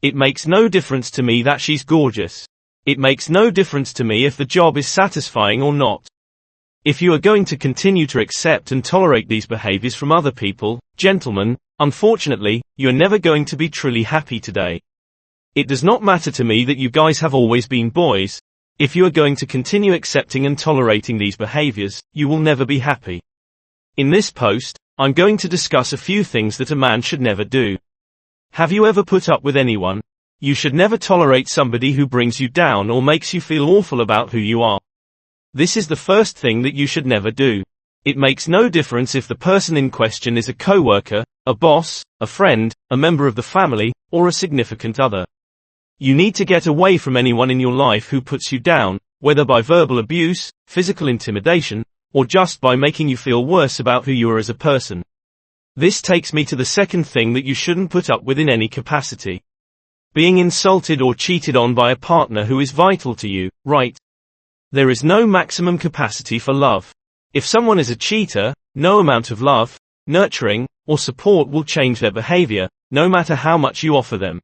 It makes no difference to me that she's gorgeous. It makes no difference to me if the job is satisfying or not. If you are going to continue to accept and tolerate these behaviors from other people, gentlemen, unfortunately, you are never going to be truly happy today. It does not matter to me that you guys have always been boys. If you are going to continue accepting and tolerating these behaviors, you will never be happy. In this post, I'm going to discuss a few things that a man should never do. Have you ever put up with anyone? You should never tolerate somebody who brings you down or makes you feel awful about who you are. This is the first thing that you should never do. It makes no difference if the person in question is a coworker, a boss, a friend, a member of the family, or a significant other. You need to get away from anyone in your life who puts you down, whether by verbal abuse, physical intimidation, or just by making you feel worse about who you are as a person. This takes me to the second thing that you shouldn't put up with in any capacity. Being insulted or cheated on by a partner who is vital to you, right? There is no maximum capacity for love. If someone is a cheater, no amount of love, nurturing, or support will change their behavior, no matter how much you offer them.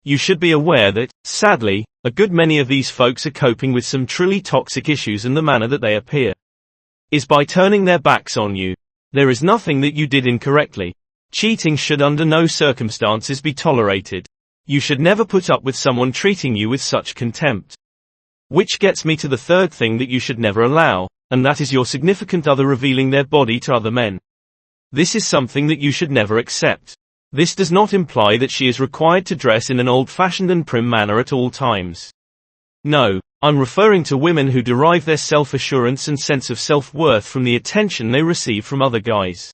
You should be aware that, sadly, a good many of these folks are coping with some truly toxic issues, and the manner that they appear is by turning their backs on you. There is nothing that you did incorrectly. Cheating should under no circumstances be tolerated. You should never put up with someone treating you with such contempt. Which gets me to the third thing that you should never allow, and that is your significant other revealing their body to other men. This is something that you should never accept. This does not imply that she is required to dress in an old-fashioned and prim manner at all times. No, I'm referring to women who derive their self-assurance and sense of self-worth from the attention they receive from other guys.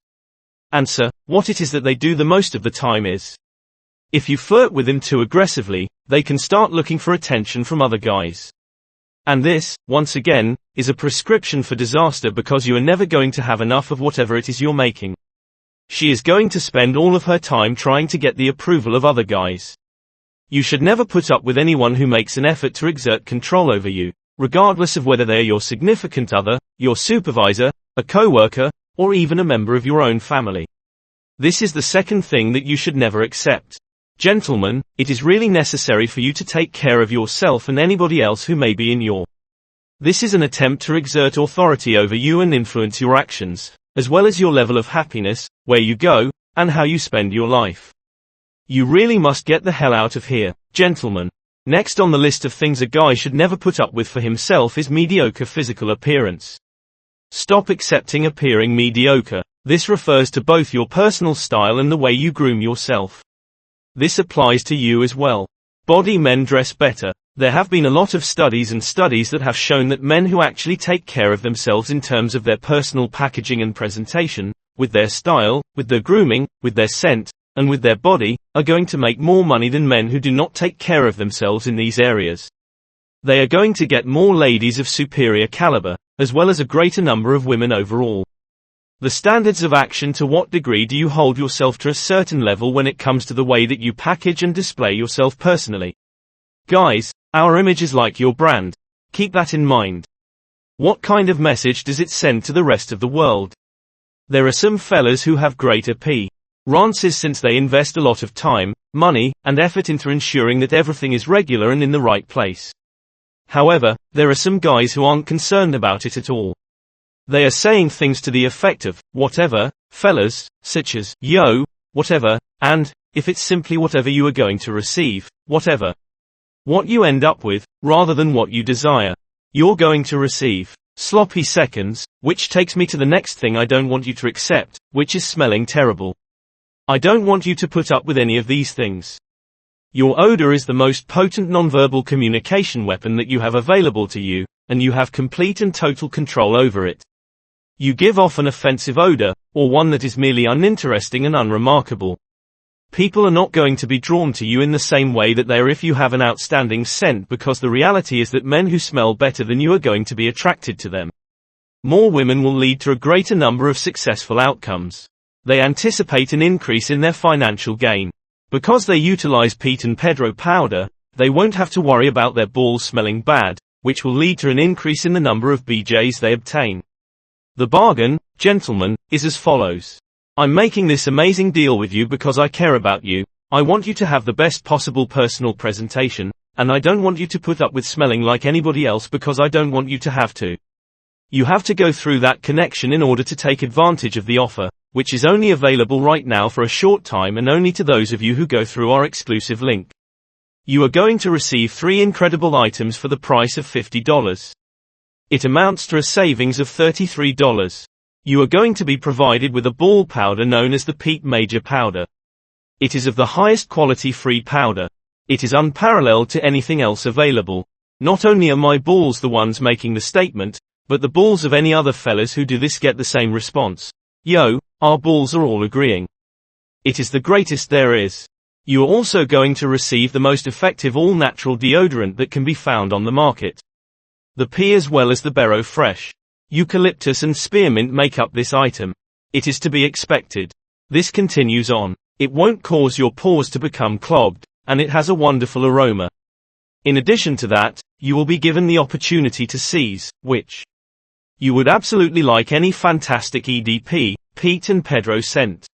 Answer: what it is that they do the most of the time is, if you flirt with them too aggressively, they can start looking for attention from other guys. And this, once again, is a prescription for disaster, because you are never going to have enough of whatever it is you're making. She is going to spend all of her time trying to get the approval of other guys. You should never put up with anyone who makes an effort to exert control over you, regardless of whether they are your significant other, your supervisor, a coworker, or even a member of your own family. This is the second thing that you should never accept. Gentlemen, it is really necessary for you to take care of yourself and anybody else who may be in your. This is an attempt to exert authority over you and influence your actions, as well as your level of happiness, where you go, and how you spend your life. You really must get the hell out of here, gentlemen. Next on the list of things a guy should never put up with for himself is mediocre physical appearance. Stop accepting appearing mediocre. This refers to both your personal style and the way you groom yourself. This applies to you as well. Body men dress better. There have been a lot of studies that have shown that men who actually take care of themselves in terms of their personal packaging and presentation, with their style, with their grooming, with their scent, and with their body, are going to make more money than men who do not take care of themselves in these areas. They are going to get more ladies of superior caliber, as well as a greater number of women overall. The standards of action: to what degree do you hold yourself to a certain level when it comes to the way that you package and display yourself personally? Guys, our image is like your brand. Keep that in mind. What kind of message does it send to the rest of the world? There are some fellas who have great appearances since they invest a lot of time, money, and effort into ensuring that everything is regular and in the right place. However, there are some guys who aren't concerned about it at all. They are saying things to the effect of, whatever, fellas, such as, yo, whatever, and, if it's simply whatever you are going to receive, whatever. What you end up with, rather than what you desire. You're going to receive sloppy seconds, which takes me to the next thing I don't want you to accept, which is smelling terrible. I don't want you to put up with any of these things. Your odor is the most potent nonverbal communication weapon that you have available to you, and you have complete and total control over it. You give off an offensive odor, or one that is merely uninteresting and unremarkable. People are not going to be drawn to you in the same way that they are if you have an outstanding scent, because the reality is that men who smell better than you are going to be attracted to them. More women will lead to a greater number of successful outcomes. They anticipate an increase in their financial gain. Because they utilize Pete and Pedro powder, they won't have to worry about their balls smelling bad, which will lead to an increase in the number of BJs they obtain. The bargain, gentlemen, is as follows. I'm making this amazing deal with you because I care about you. I want you to have the best possible personal presentation, and I don't want you to put up with smelling like anybody else because I don't want you to have to. You have to go through that connection in order to take advantage of the offer, which is only available right now for a short time and only to those of you who go through our exclusive link. You are going to receive 3 incredible items for the price of $50. It amounts to a savings of $33. You are going to be provided with a ball powder known as the Peak Major Powder. It is of the highest quality free powder. It is unparalleled to anything else available. Not only are my balls the ones making the statement, but the balls of any other fellas who do this get the same response. Yo, our balls are all agreeing. It is the greatest there is. You are also going to receive the most effective all-natural deodorant that can be found on the market. The P as well as the Bero Fresh. Eucalyptus and spearmint make up this item. It is to be expected. This continues on. It won't cause your pores to become clogged, and it has a wonderful aroma. In addition to that, you will be given the opportunity to seize, which you would absolutely like any fantastic EDP, Pete and Pedro scent.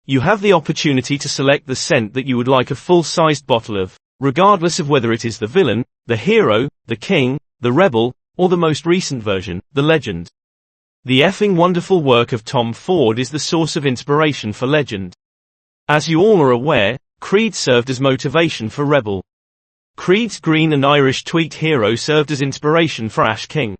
You have the opportunity to select the scent that you would like a full-sized bottle of, regardless of whether it is the villain, the hero, the king, the rebel, or the most recent version, the legend. The effing wonderful work of Tom Ford is the source of inspiration for Legend. As you all are aware, Creed served as motivation for Rebel. Creed's green and Irish tweet hero served as inspiration for Ash King.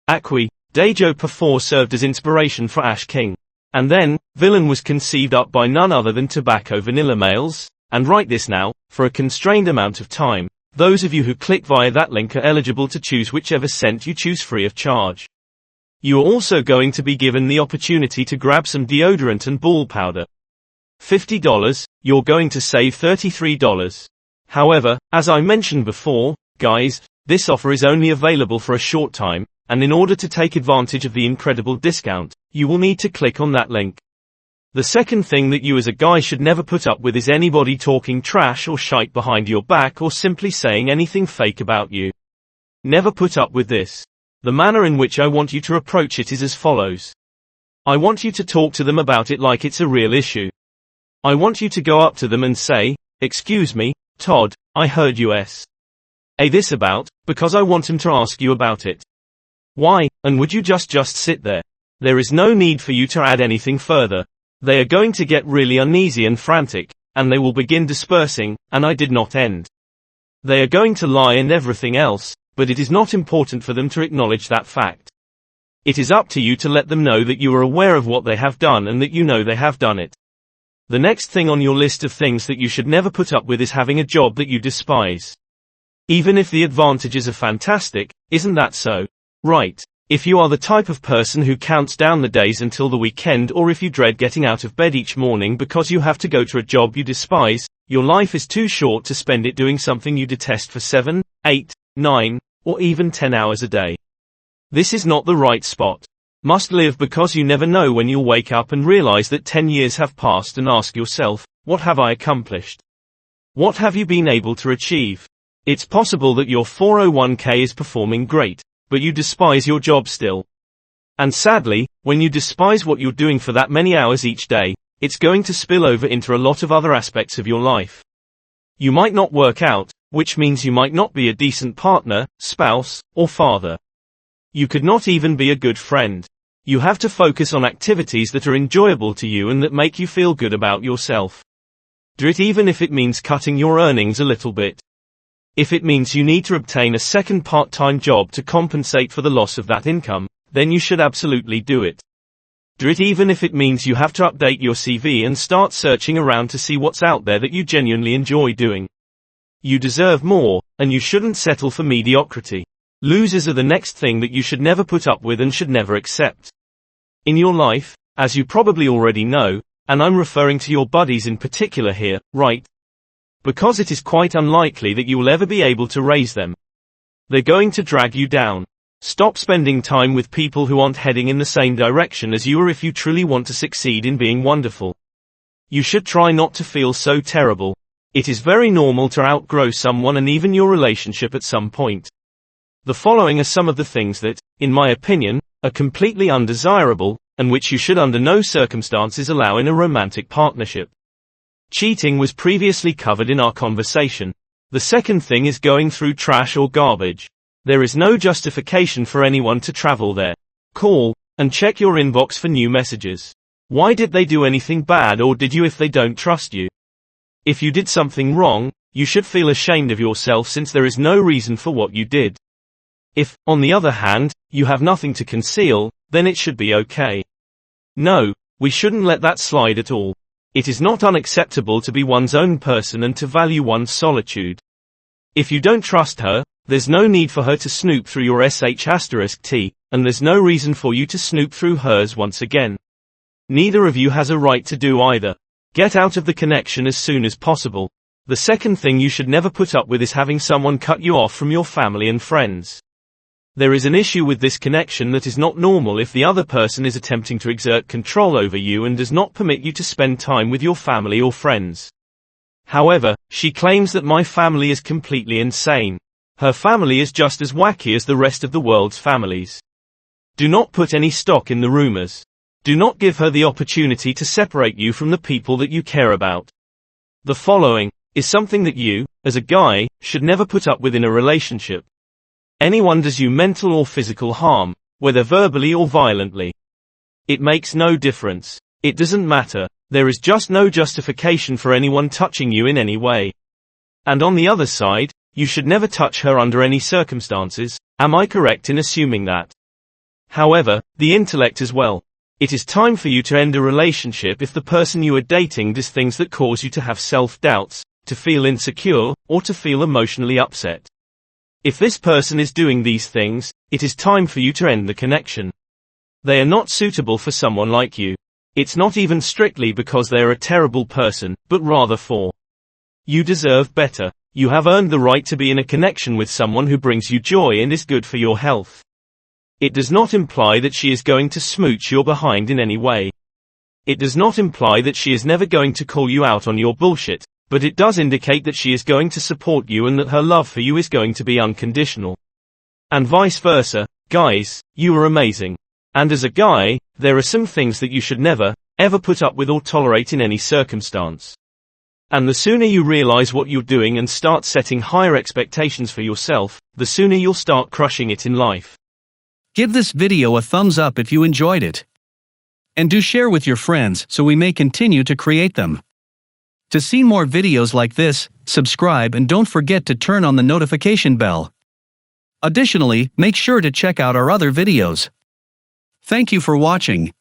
Acqui, Dejo Pafor served as inspiration for Ash King. And then, Villain was conceived up by none other than Tobacco Vanilla Males, and right this now, for a constrained amount of time, those of you who click via that link are eligible to choose whichever scent you choose free of charge. You are also going to be given the opportunity to grab some deodorant and ball powder. $50, you're going to save $33. However, as I mentioned before, guys, this offer is only available for a short time, and in order to take advantage of the incredible discount, you will need to click on that link. The second thing that you as a guy should never put up with is anybody talking trash or shite behind your back or simply saying anything fake about you. Never put up with this. The manner in which I want you to approach it is as follows. I want you to talk to them about it like it's a real issue. I want you to go up to them and say, "Excuse me, Todd, I heard you say this about," because I want him to ask you about it. Why, and would you just sit there? There is no need for you to add anything further. They are going to get really uneasy and frantic, and they will begin dispersing, and I did not end. They are going to lie and everything else, but it is not important for them to acknowledge that fact. It is up to you to let them know that you are aware of what they have done and that you know they have done it. The next thing on your list of things that you should never put up with is having a job that you despise. Even if the advantages are fantastic, isn't that so? Right. If you are the type of person who counts down the days until the weekend, or if you dread getting out of bed each morning because you have to go to a job you despise, your life is too short to spend it doing something you detest for 7, 8, 9, or even 10 hours a day. This is not the right spot. Must live because you never know when you'll wake up and realize that 10 years have passed and ask yourself, what have I accomplished? What have you been able to achieve? It's possible that your 401k is performing great, but you despise your job still. And sadly, when you despise what you're doing for that many hours each day, it's going to spill over into a lot of other aspects of your life. You might not work out, which means you might not be a decent partner, spouse, or father. You could not even be a good friend. You have to focus on activities that are enjoyable to you and that make you feel good about yourself. Do it even if it means cutting your earnings a little bit. If it means you need to obtain a second part-time job to compensate for the loss of that income, then you should absolutely do it. Do it even if it means you have to update your CV and start searching around to see what's out there that you genuinely enjoy doing. You deserve more, and you shouldn't settle for mediocrity. Losers are the next thing that you should never put up with and should never accept. In your life, as you probably already know, and I'm referring to your buddies in particular here, right? Because it is quite unlikely that you will ever be able to raise them. They're going to drag you down. Stop spending time with people who aren't heading in the same direction as you are if you truly want to succeed in being wonderful. You should try not to feel so terrible. It is very normal to outgrow someone and even your relationship at some point. The following are some of the things that, in my opinion, are completely undesirable, and which you should under no circumstances allow in a romantic partnership. Cheating was previously covered in our conversation. The second thing is going through trash or garbage. There is no justification for anyone to travel there. Call, and check your inbox for new messages. Why did they do anything bad, or did you if they don't trust you? If you did something wrong, you should feel ashamed of yourself since there is no reason for what you did. If, on the other hand, you have nothing to conceal, then it should be okay. No, we shouldn't let that slide at all. It is not unacceptable to be one's own person and to value one's solitude. If you don't trust her, there's no need for her to snoop through your sh*t, and there's no reason for you to snoop through hers once again. Neither of you has a right to do either. Get out of the connection as soon as possible. The second thing you should never put up with is having someone cut you off from your family and friends. There is an issue with this connection that is not normal if the other person is attempting to exert control over you and does not permit you to spend time with your family or friends. However, she claims that my family is completely insane. Her family is just as wacky as the rest of the world's families. Do not put any stock in the rumors. Do not give her the opportunity to separate you from the people that you care about. The following is something that you, as a guy, should never put up with in a relationship. Anyone does you mental or physical harm, whether verbally or violently. It makes no difference. It doesn't matter. There is just no justification for anyone touching you in any way. And on the other side, you should never touch her under any circumstances. Am I correct in assuming that? However, the intellect as well. It is time for you to end a relationship if the person you are dating does things that cause you to have self-doubts, to feel insecure, or to feel emotionally upset. If this person is doing these things, it is time for you to end the connection. They are not suitable for someone like you. It's not even strictly because they are a terrible person, but rather for you deserve better. You have earned the right to be in a connection with someone who brings you joy and is good for your health. It does not imply that she is going to smooch your behind in any way. It does not imply that she is never going to call you out on your bullshit, but it does indicate that she is going to support you and that her love for you is going to be unconditional. And vice versa. Guys, you are amazing. And as a guy, there are some things that you should never, ever put up with or tolerate in any circumstance. And the sooner you realize what you're doing and start setting higher expectations for yourself, the sooner you'll start crushing it in life. Give this video a thumbs up if you enjoyed it. And do share with your friends so we may continue to create them. To see more videos like this, subscribe and don't forget to turn on the notification bell. Additionally, make sure to check out our other videos. Thank you for watching.